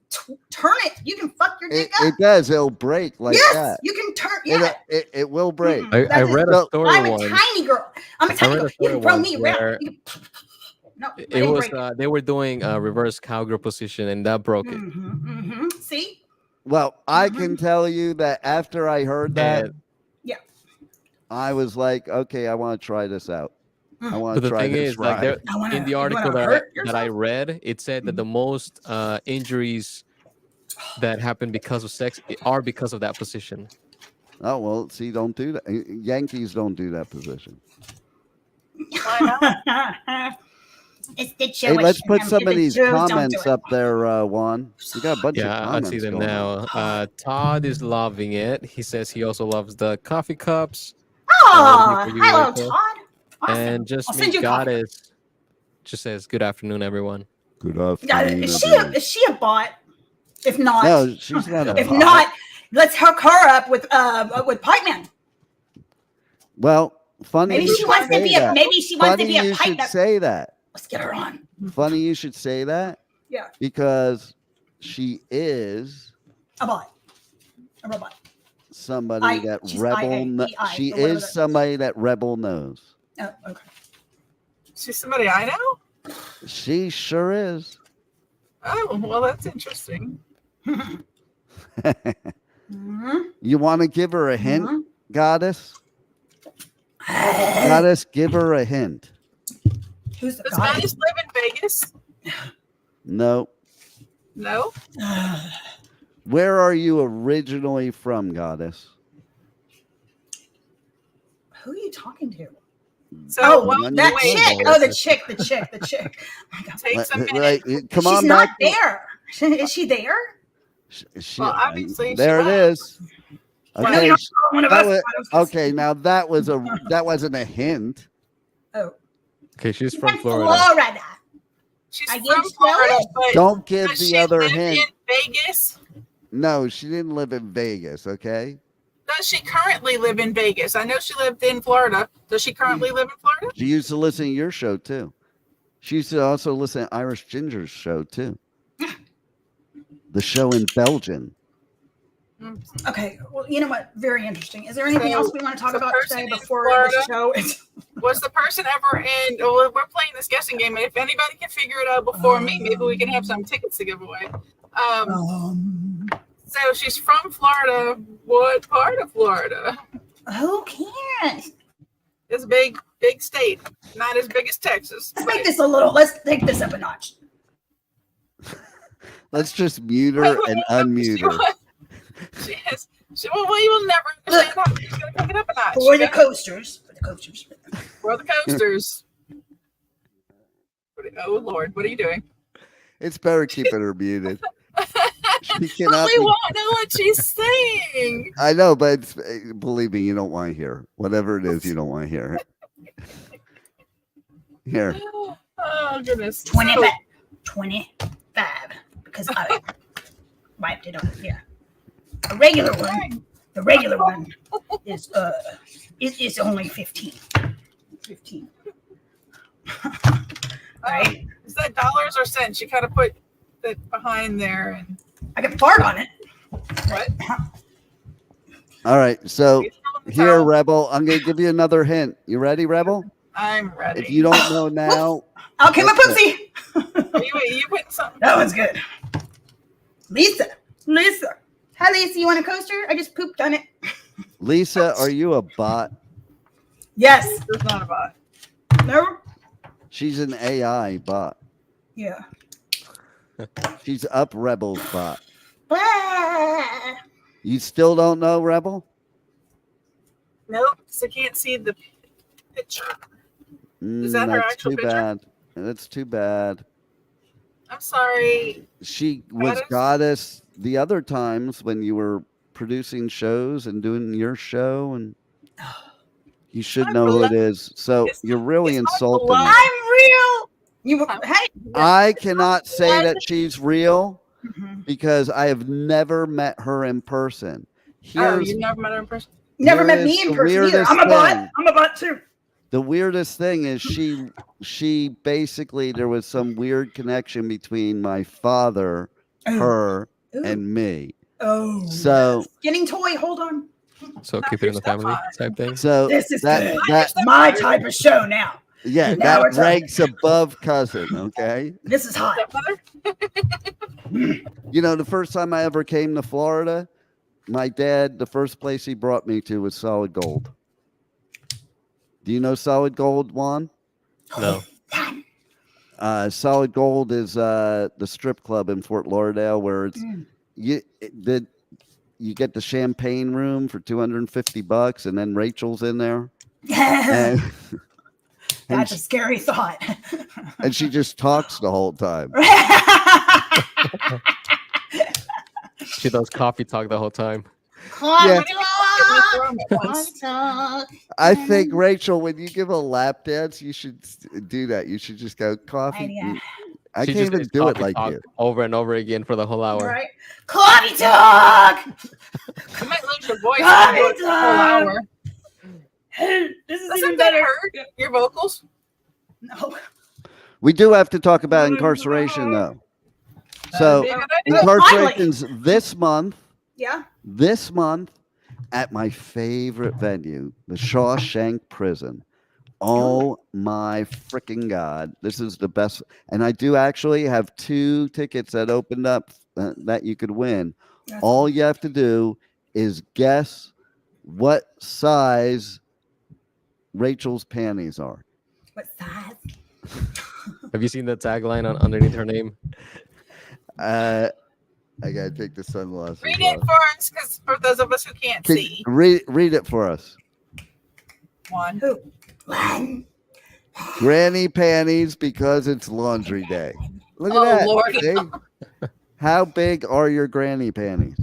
E: turn it. You can fuck your dick up.
D: It does. It'll break like that.
E: Yes, you can turn. Yeah,
D: it will break.
F: I read a story
E: I'm
F: once.
E: a tiny girl. I'm a tiny girl. You can throw me around. No,
F: it was they were doing a reverse cowgirl position and that broke it.
E: See?
D: Well, I can tell you that after I heard that, I was like, okay, I want to try this out. I want to try this.
F: But the thing is, like, in the article that I read, it said that the most injuries that happen because of sex are because of that position.
D: Oh, well, see, don't do that. Yankees don't do that position.
G: Why not?
E: It's the
D: Hey,
E: Jewish.
D: let's put
E: and
D: some of
E: the
D: these
E: Jews don't do
D: comments
E: it.
D: up there, Juan. We got a bunch of
F: Yeah, I
D: comments
F: see them
D: going
F: now.
D: on.
F: Todd is loving it. He says he also loves the coffee cups.
E: Oh,
F: For you,
E: hello,
F: Rachel.
E: Todd. Awesome.
F: And just
E: I'll send you
F: me,
E: a copy.
F: Goddess, just says, good afternoon, everyone.
D: Good
E: Yeah,
D: afternoon.
E: is she a bot? If not,
D: No, she's not a
E: if
D: bot.
E: not, let's hook her up with Pipeman.
D: Well, funny.
E: Maybe
D: you
E: she wants
D: should
E: to be
D: say
E: a
D: that.
E: maybe she wants to
D: Funny
E: be a
D: you should
E: pipe.
D: say that.
E: Let's get her on.
D: Funny you should say that.
E: Yeah,
D: Because she is
E: a bot, a robot.
D: somebody that
E: she's
D: Rebel.
E: IAEI,
D: She
E: or whatever
D: is
E: that is.
D: somebody that Rebel knows.
E: Oh, okay.
G: She's somebody I know?
D: She sure is.
G: Oh, well, that's interesting.
D: You want to give her a hint,
E: Mm-hmm.
D: Goddess? Goddess, give her a hint.
E: Who's the
G: Does
E: guy?
G: Goddess live in Vegas?
D: No.
G: No?
D: Where are you originally from, Goddess?
E: Who are you talking to?
G: So,
E: Oh,
G: well,
E: that
G: wait,
E: chick. Oh, the chick.
G: Takes a minute.
D: Like, come
E: She's
D: on
E: not
D: back.
E: there. Is she there?
G: Well, obviously
D: there
G: she
D: it is.
E: Well,
D: Okay,
E: you don't call one of
D: that
E: us.
D: was- okay, now that wasn't a hint.
E: Oh,
F: Okay, she's from
E: in
F: Florida.
E: Florida.
G: She's
E: Are
G: from
E: you
G: Florida,
E: jealous?
G: but
D: Don't give
G: does
D: the
G: she
D: other
G: live
D: hint.
G: in Vegas?
D: No, she didn't live in Vegas. Okay,
G: Does she currently live in Vegas? I know she lived in Florida. Does she currently live in Florida?
D: she used to listen to your show too. She used to also listen to Irish Ginger's show too. The show in Belgium.
E: Okay. Well, you know what? Very interesting. Is there anything else we want to talk
G: the
E: about
G: person
E: today
G: in
E: before
G: Florida-
E: the show is?
G: Was the person ever in? Well, we're playing this guessing game, and if anybody can figure it out before me, maybe we can have some tickets to give away. So she's from Florida. What part of Florida?
E: Who cares?
G: It's a big state. Not as big as Texas.
E: Let's make this a little. Let's take this up a notch.
D: Let's just mute her and unmute her.
G: She has. Well, you will never understand how she's going to pick it up a notch.
E: For the coasters. For the coasters.
G: For the coasters. Oh Lord, what are you doing?
D: It's better keeping her muted. She cannot.
G: Well, we
D: be-
G: won't know what she's saying.
D: I know, but believe me, you don't want to hear whatever it is. You don't want to hear. Here,
G: Oh goodness.
E: 25. 25. Because I wiped it off. Yeah. A regular one. The regular one is is only 15. 15. Right?
G: Is that dollars or cents? You kind of put that behind there, and
E: I can fart on it.
G: what?
D: all right. So
G: You throw the
D: here,
G: towel.
D: Rebel, I'm going to give you another hint. You ready, Rebel?
G: I'm ready.
D: If you don't know now,
E: Okay, my poopsie.
G: You put something.
E: That one's good. Lisa. Hi, Lisa. You want a coaster? I just pooped on it.
D: Lisa, are you a bot?
E: Yes.
G: There's not a bot.
E: No?
D: She's an AI bot.
E: Yeah.
D: She's up Rebel's bot.
E: Blah.
D: You still don't know, Rebel?
G: Nope. So can't see the picture. Is that her
D: That's
G: actual
D: too
G: picture?
D: bad. That's too bad.
G: I'm sorry.
D: She was
G: Goddess?
D: Goddess the other times when you were producing shows and doing your show, and you should
G: I'm
D: know who it
G: beloved.
D: is. So
G: It's
D: you're
G: not-
D: really
G: it's not
D: insulting
G: beloved.
D: me.
E: I'm real. You hey.
D: I cannot say that she's real
E: Mhm.
D: because I have never met her in person.
G: Oh,
D: Here's
G: you never met her in person?
E: Never
D: Here
E: met
D: is
E: me in
D: the
E: person either.
D: weirdest
E: I'm a bot.
D: thing.
E: I'm a bot too.
D: the weirdest thing is she basically there was some weird connection between my father, her,
E: Ooh.
D: and me.
E: Oh.
D: So
E: Getting toy. Hold on.
F: So keep it in the family type thing.
D: so
E: This is
D: that
E: good.
D: that
E: My type of show now.
D: yeah,
E: Now we're
D: that
E: talking.
D: ranks above cousin, okay?
E: This is hot.
G: Stepmother?
D: You know, the first time I ever came to Florida, my dad, the first place he brought me to was Solid Gold. Do you know Solid Gold, Juan?
F: No.
D: Solid Gold is the strip club in Fort Lauderdale where it's you get the champagne room for $250 and then Rachel's in there. and,
E: That's a scary thought.
D: And she just talks the whole time.
F: She does coffee talk the whole time.
D: Yeah. I think, Rachel, when you give a lap dance, you should do that. You should just go coffee. I
F: She
D: can't
F: just
D: even
F: does
D: do it
F: coffee
D: like
F: talk
D: you.
F: over and over again for the whole hour.
E: Right? Coffee talk.
G: You might lose your voice
E: Coffee
G: for the whole
E: talk.
G: hour.
E: This is
G: Doesn't
E: even
G: that
E: better.
G: hurt your vocals?
E: No.
D: We do have to talk about incarceration, though. So, incarceration's this month.
E: Yeah.
D: This month at my favorite venue, the Shawshank Prison. Oh my freaking God. This is the best. And I do actually have 2 tickets that opened up that you could win. All you have to do is guess what size Rachel's panties are.
E: What size?
F: Have you seen the tagline underneath her name?
D: I gotta take the sunglasses
G: Read it
D: off.
G: for us, because for those of us who can't see.
D: Read it for us.
G: One.
D: Granny panties because it's laundry day. Look at
G: Oh,
D: that.
G: Lord.
D: See? How big are your granny panties?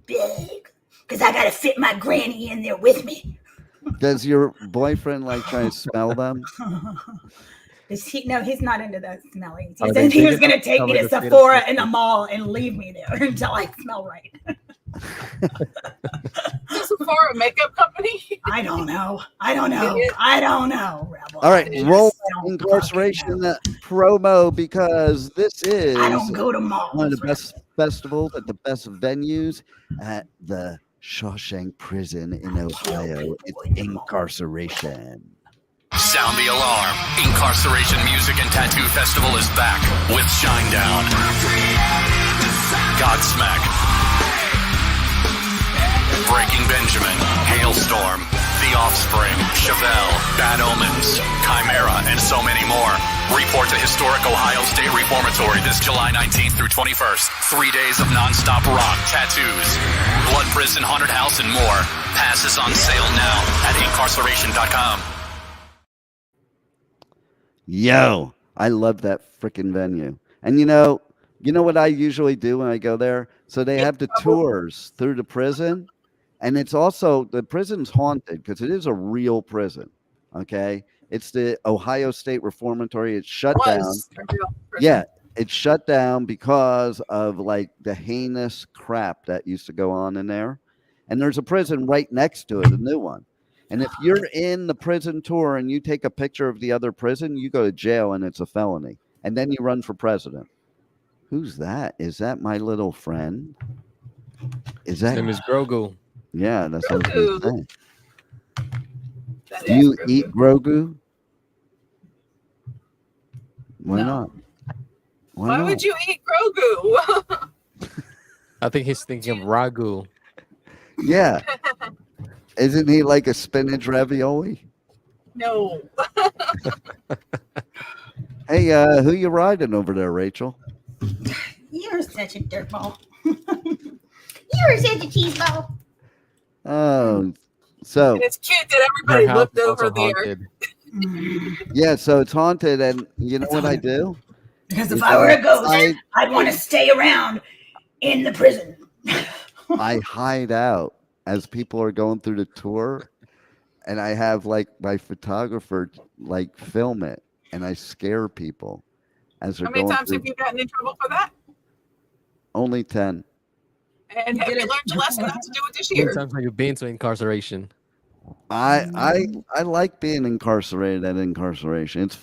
E: Big. Because I got to fit my granny in there with me.
D: Does your boyfriend like try to smell them?
E: No, he's not into that smelling. He
F: Are
E: said
F: they
E: he
F: big
E: was going to
F: enough
E: take
F: cover
E: me to
F: the state of
E: Sephora
F: Texas?
E: in the mall and leave me there until I smell right.
G: Is this for a makeup company?
E: I don't know. Rebel.
D: All right,
E: I
D: roll
E: just don't
D: incarceration promo because this is
E: I don't go to malls.
D: one of the best festivals at the best venues at the Shawshank Prison in Ohio. It's incarceration.
J: Sound the alarm. Incarceration Music and Tattoo Festival is back with Shinedown, Godsmack, Breaking Benjamin, Hailstorm, The Offspring, Chevelle, Bad Omens, Chimera, and so many more. Report to historic Ohio State Reformatory this July 19th through 21st. 3 days of nonstop rock, tattoos, Blood Prison, Haunted House, and more. Passes on sale now at incarceration.com.
D: Yo, I love that freaking venue. And you know what I usually do when I go there? So they have the tours through the prison. And it's also, the prison's haunted because it is a real prison. Okay. It's the Ohio State Reformatory. It's shut down. Yeah. It's shut down because of like the heinous crap that used to go on in there. And there's a prison right next to it, a new one. And if you're in the prison tour and you take a picture of the other prison, you go to jail and it's a felony. And then you run for president. Who's that? Is that my little friend? Is that?
F: His name is Grohl.
D: Yeah, that's what I was going to say. Do you eat Grogu? Why not?
G: Why would you eat Grogu?
F: I think he's thinking of ragu.
D: Yeah. Isn't he like a spinach ravioli?
G: No.
D: Hey, who you riding over there, Rachel?
E: You're such a dirtball.
B: You're such a cheese ball.
D: Oh, so
G: And it's cute that everybody looked over there.
D: yeah, so it's haunted, and you know what I do?
E: Because if I were a ghost, I'd want to stay around in the prison.
D: I hide out as people are going through the tour, and I have like my photographer like film it, and I scare people as they're
G: How many
D: going
G: times
D: through.
G: have you gotten in trouble for that?
D: Only 10.
G: And have you learned your lesson not to do it this
F: How many
G: year?
F: times have you been to incarceration?
D: I like being incarcerated at incarceration. It's,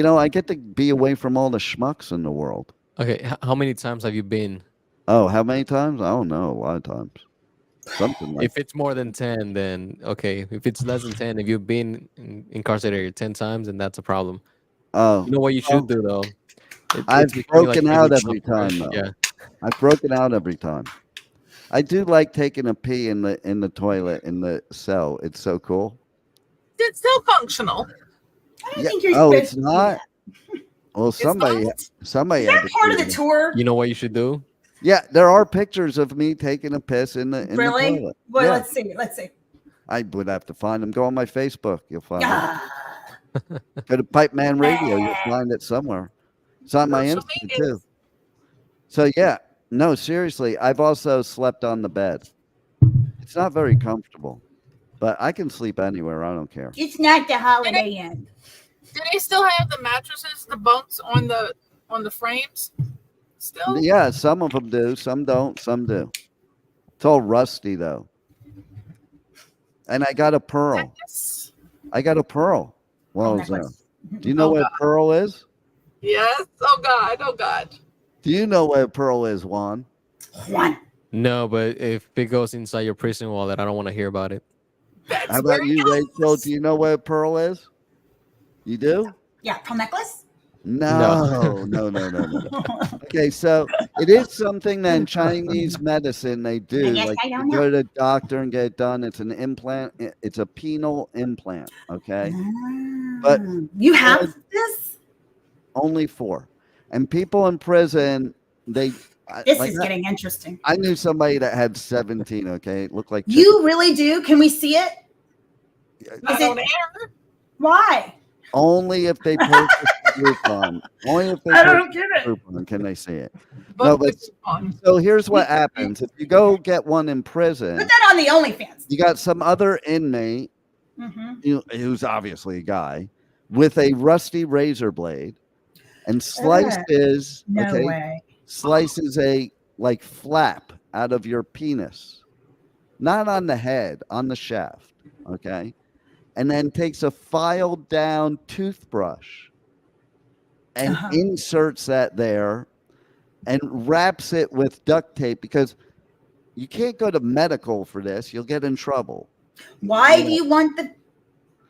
D: I get to be away from all the schmucks in the world.
F: Okay, how many times have you been?
D: Oh, how many times? I don't know. A lot of times. Something like.
F: If it's more than 10, then okay. If it's less than 10, if you've been incarcerated 10 times, then that's a problem.
D: Oh,
F: you know what you should do though?
D: I've broken out every
F: time.
D: time though.
F: Yeah,
D: I've broken out every time. I do like taking a pee in the toilet in the cell. It's so cool.
G: It's still functional.
E: I don't think you're
D: Oh,
E: supposed
D: it's
E: to do
D: not.
E: that.
D: Well, somebody
E: Is
D: had
E: that
D: to
E: part
D: do
E: of the
D: it.
E: tour?
F: you know what you should do?
D: Yeah, there are pictures of me taking a piss in the
E: Really?
D: toilet.
E: Well,
D: Yeah.
E: let's see.
D: I would have to find them. Go on my Facebook. You'll find them. Go to Pipeman Radio. You'll find it somewhere. It's on my
G: Social
D: Insta
G: media.
D: too. So yeah, no, seriously, I've also slept on the bed. It's not very comfortable, but I can sleep anywhere. I don't care.
B: It's not the Holiday Inn.
G: Do they still have the mattresses, the bunks on the frames? Still?
D: Yeah, some of them do. Some don't. Some do. It's all rusty though. And I got a pearl.
G: Yes.
D: I got a pearl. Well,
E: necklace.
D: do you know what a pearl is?
G: Yes. Oh God. Oh God.
D: Do you know what a pearl is, Juan?
E: Juan.
F: No, but if it goes inside your prison wallet, I don't want to hear about it.
G: That's
D: How about
G: very
D: you,
G: nice.
D: Rachel? Do you know what a pearl is? You do?
E: Yeah, pearl necklace.
D: No. Okay, so it is something that in Chinese medicine they do.
B: Yes,
D: Like
B: I
D: you
B: don't
D: go
B: know.
D: to the doctor and get it done. It's an implant. It's a penal implant. Okay, but
E: You have this?
D: only 4. And people in prison, they.
E: This
D: like
E: is
D: that-
E: getting interesting.
D: I knew somebody that had 17. Okay, it looked like
E: You really do? Can we see it?
G: Not on air.
E: Why?
D: only if they purchase the Groupon. Only if they
E: I don't
D: purchase
E: get
D: the
E: it.
D: Groupon can they see it.
G: But
D: No, but
G: on.
D: so here's what happens: if you go get one in prison,
E: Put that on the OnlyFans.
D: you got some other inmate who's obviously a guy with a rusty razor blade and slices
E: No way.
D: slices a like flap out of your penis, not on the head, on the shaft, okay, and then takes a filed down toothbrush and inserts that there and wraps it with duct tape, because you can't go to medical for this, you'll get in trouble.
E: Why do you want the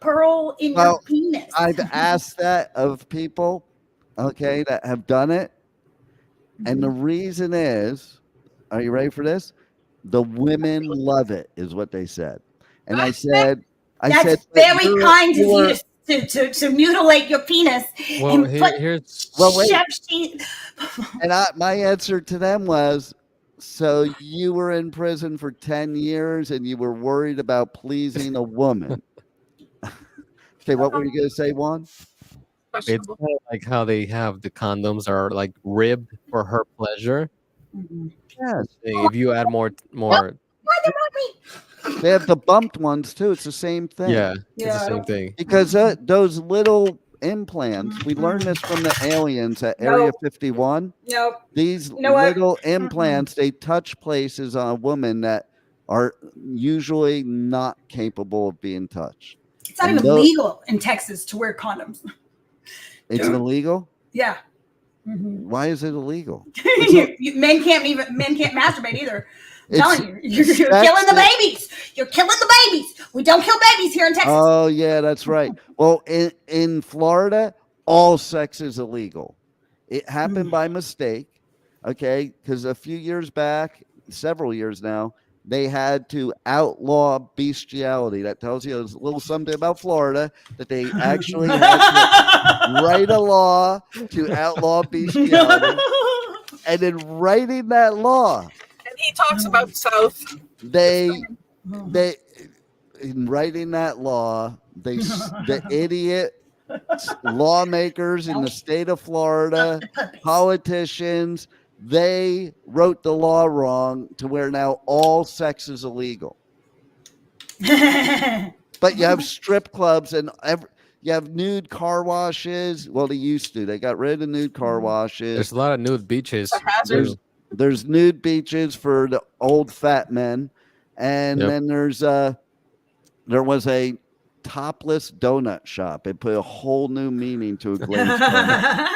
E: pearl in your
D: Well,
E: penis?
D: I've asked that of people, okay, that have done it. And the reason is, are you ready for this? The women love it, is what they said. And I said,
E: That's
D: "But
E: very
D: you're-
E: kind of
D: you're-
E: you to mutilate your penis.
F: Well,
E: and put
F: here's
D: Well, wait.
E: chef sheet.
D: And my answer to them was, so you were in prison for 10 years and you were worried about pleasing a woman. Okay, what were you going to say, Juan?
F: it's
G: Questionable.
F: kind of like how they have the condoms are like ribbed for her pleasure.
D: Yes.
F: If you add more,
B: Why they want me?
D: They have the bumped ones too. It's the same thing.
F: yeah, it's
E: Yeah,
F: the
E: I
F: same
E: don't-
F: thing.
D: Because those little implants, we learned this from the aliens at Area 51.
E: Nope.
D: These
E: You know what?
D: little implants, they touch places on a woman that are usually not capable of being touched.
E: It's not
D: And
E: even
D: those-
E: legal in Texas to wear condoms.
D: It's illegal?
E: Yeah.
D: Why is it illegal?
E: Men can't masturbate either. I'm
D: It's
E: telling you, you're killing the babies. You're killing the babies. We don't kill babies here in Texas.
D: Oh, yeah, that's right. Well, in Florida, all sex is illegal. It happened by mistake, okay? Because a few years back, several years now, they had to outlaw bestiality. That tells you a little something about Florida, that they actually had to write a law to outlaw bestiality. And in writing that law,
G: And he talks about South.
D: they in writing that law, the idiot lawmakers in the state of Florida, politicians, they wrote the law wrong to where now all sex is illegal. But you have strip clubs and you have nude car washes. Well, they used to. They got rid of nude car washes.
F: There's a lot of nude beaches.
D: There's nude beaches for the old fat men, and
F: Yep.
D: then there was a topless donut shop. It put a whole new meaning to a glazed donut.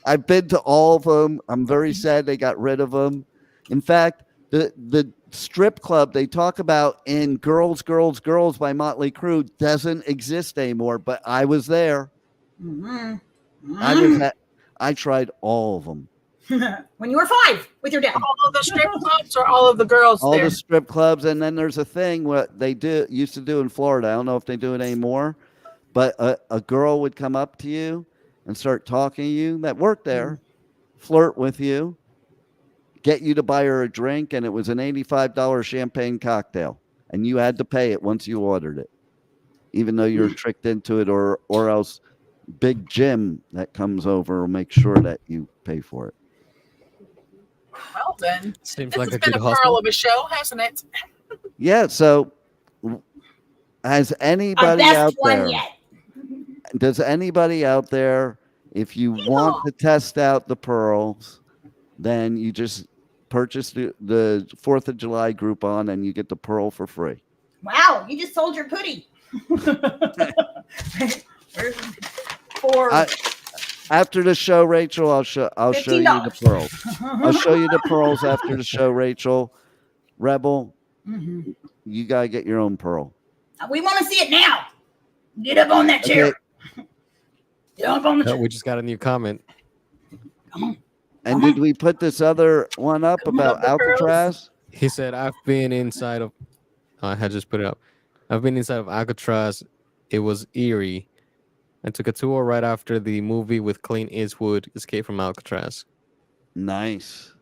D: I've been to all of them. I'm very sad they got rid of them. In fact, the strip club they talk about in Girls, Girls, Girls by Motley Crue doesn't exist anymore, but I was there. I tried all of them.
E: When you were 5 with your dad.
G: All of the strip clubs or all of the girls
D: All
G: there?
D: the strip clubs, and then there's a thing what they used to do in Florida. I don't know if they do it anymore, but a girl would come up to you and start talking to you that worked there, flirt with you, get you to buy her a drink, and it was an $85 champagne cocktail, and you had to pay it once you ordered it. even though you're tricked into it, or else Big Jim that comes over will make sure that you pay for it.
G: Well then,
F: Seems
G: this
F: like
G: has
F: a
G: been
F: good
G: a pearl
F: hustle.
G: of a show, hasn't it?
D: Yeah. So, has
B: Our
D: anybody
B: best
D: out
B: one
D: there?
B: yet.
D: Does anybody out there, if you want to test out the pearls, then you just purchase the 4th of July Groupon and you get the pearl for free.
B: Wow, you just sold your putty.
D: After the show, Rachel, I'll show you the pearls. I'll show you the pearls after the show, Rachel. Rebel, you gotta get your own pearl.
B: We want to see it now. Get up on that chair.
D: Okay.
B: Get up on the chair.
F: We just got a new comment.
D: And did we put this other one up about Alcatraz?
F: He said, I've been inside of, I had just put it up. I've been inside of Alcatraz. It was eerie. I took a tour right after the movie with Clint Eastwood, Escape from Alcatraz.
D: Nice.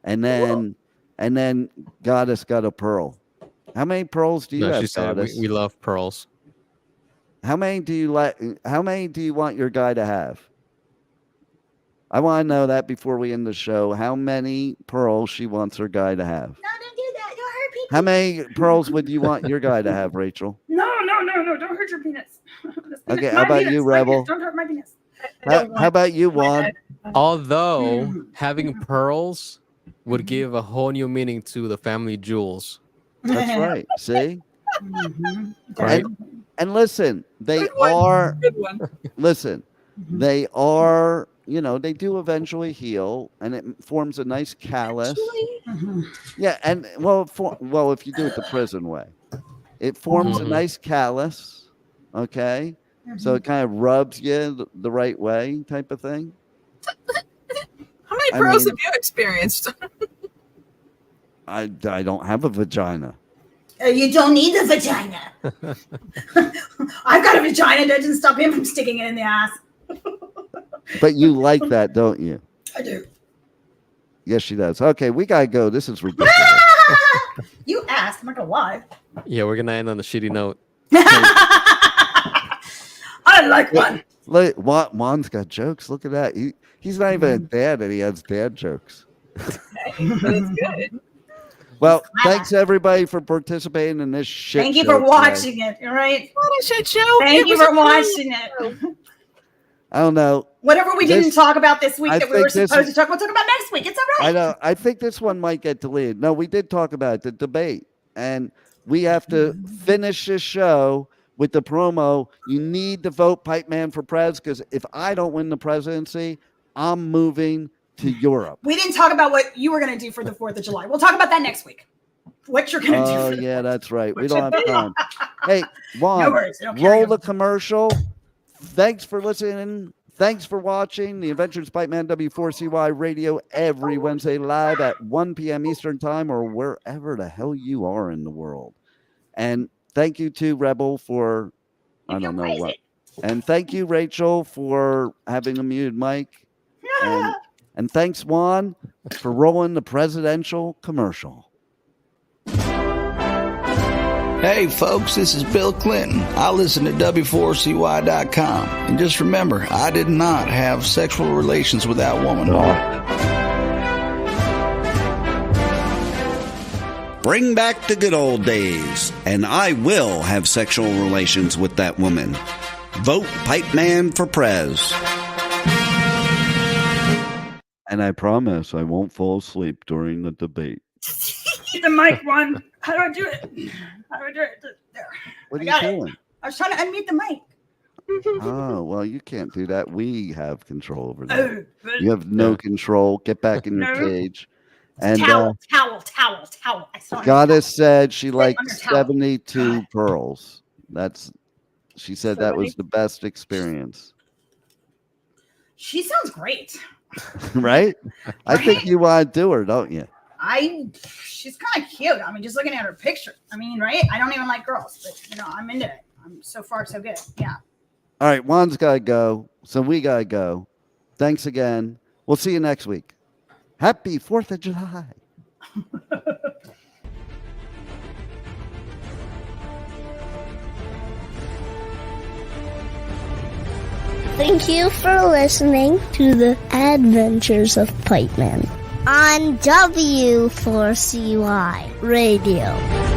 D: And then Goddess got a pearl. How many pearls do you have,
F: She said,
D: Goddess?
F: we love pearls.
D: How many do you want your guy to have? I want to know that before we end the show. How many pearls she wants her guy to have?
B: No, don't do that. Don't hurt people.
D: How many pearls would you want your guy to have, Rachel?
E: No. Don't hurt your penis.
D: Okay, how about you, Rebel?
E: Don't hurt my penis.
D: How about you, Juan?
F: Although having pearls would give a whole new meaning to the family jewels.
D: That's right. See?
F: Right?
D: And listen, they are. Listen, they are. They do eventually heal, and it forms a nice callus. Yeah, and if you do it the prison way, it forms a nice callus. Okay, so it kind of rubs you the right way, type of thing.
G: How many pearls have you experienced?
D: I don't have a vagina.
B: You don't need a vagina.
E: I've got a vagina. That doesn't stop him from sticking it in the ass.
D: But you like that, don't you?
E: I do.
B: Yes,
D: she does. Okay, we gotta go. This is ridiculous.
E: You asked. I'm not gonna lie.
F: Yeah, we're gonna end on a shitty note.
E: I like one.
D: Look, Juan's got jokes. Look at that. He's not even a dad, and he has dad jokes.
G: That's good.
D: Well, thanks everybody for participating in this shit.
E: Thank you for watching it. All right.
G: What a shit show.
E: Thank you for watching it.
D: I don't know.
E: Whatever we didn't talk about this week that we were supposed to talk, we'll talk about next week. It's all right.
D: I know. I think this one might get deleted. No, we did talk about it, the debate. And we have to finish this show with the promo. You need to vote Pipeman for Prez, because if I don't win the presidency, I'm moving to Europe.
E: We didn't talk about what you were going to do for the 4th of July. We'll talk about that next week. What you're going to do.
D: Oh, yeah, that's right. We don't have time. Hey, Juan,
E: No worries.
D: roll the commercial. Thanks for listening. Thanks for watching the Adventures of Pipeman W4CY radio every Wednesday live at 1 p.m. Eastern Time, or wherever the hell you are in the world. And thank you to Rebel for, I don't know what. And thank you, Rachel, for having a muted mic. And thanks, Juan, for rolling the presidential commercial.
K: Hey folks, this is Bill Clinton. I listen to W4CY.com. And just remember, I did not have sexual relations with that woman.
L: Bring back the good old days, and I will have sexual relations with that woman. Vote Pipeman for Prez.
D: And I promise I won't fall asleep during the debate.
E: Get the mic, Juan. How do I do it? How do I do it? There.
D: What are you doing?
E: I was trying to unmute the mic.
D: Oh, well, you can't do that. We have control over that. You have no control. Get back in your cage. And
E: Towel. I saw
D: Goddess said she liked
E: under towel.
D: 72 pearls. She said that was the best experience.
E: She sounds great.
D: Right? I think you want to do her, don't you?
E: She's kind of cute. I mean, just looking at her picture. I mean, right? I don't even like girls, but I'm into it. I'm so far so good. Yeah.
D: All right, Juan's got to go, so we got to go. Thanks again. We'll see you next week. Happy 4th of July.
M: Thank you for listening to the Adventures of Pipeman on W4CY Radio.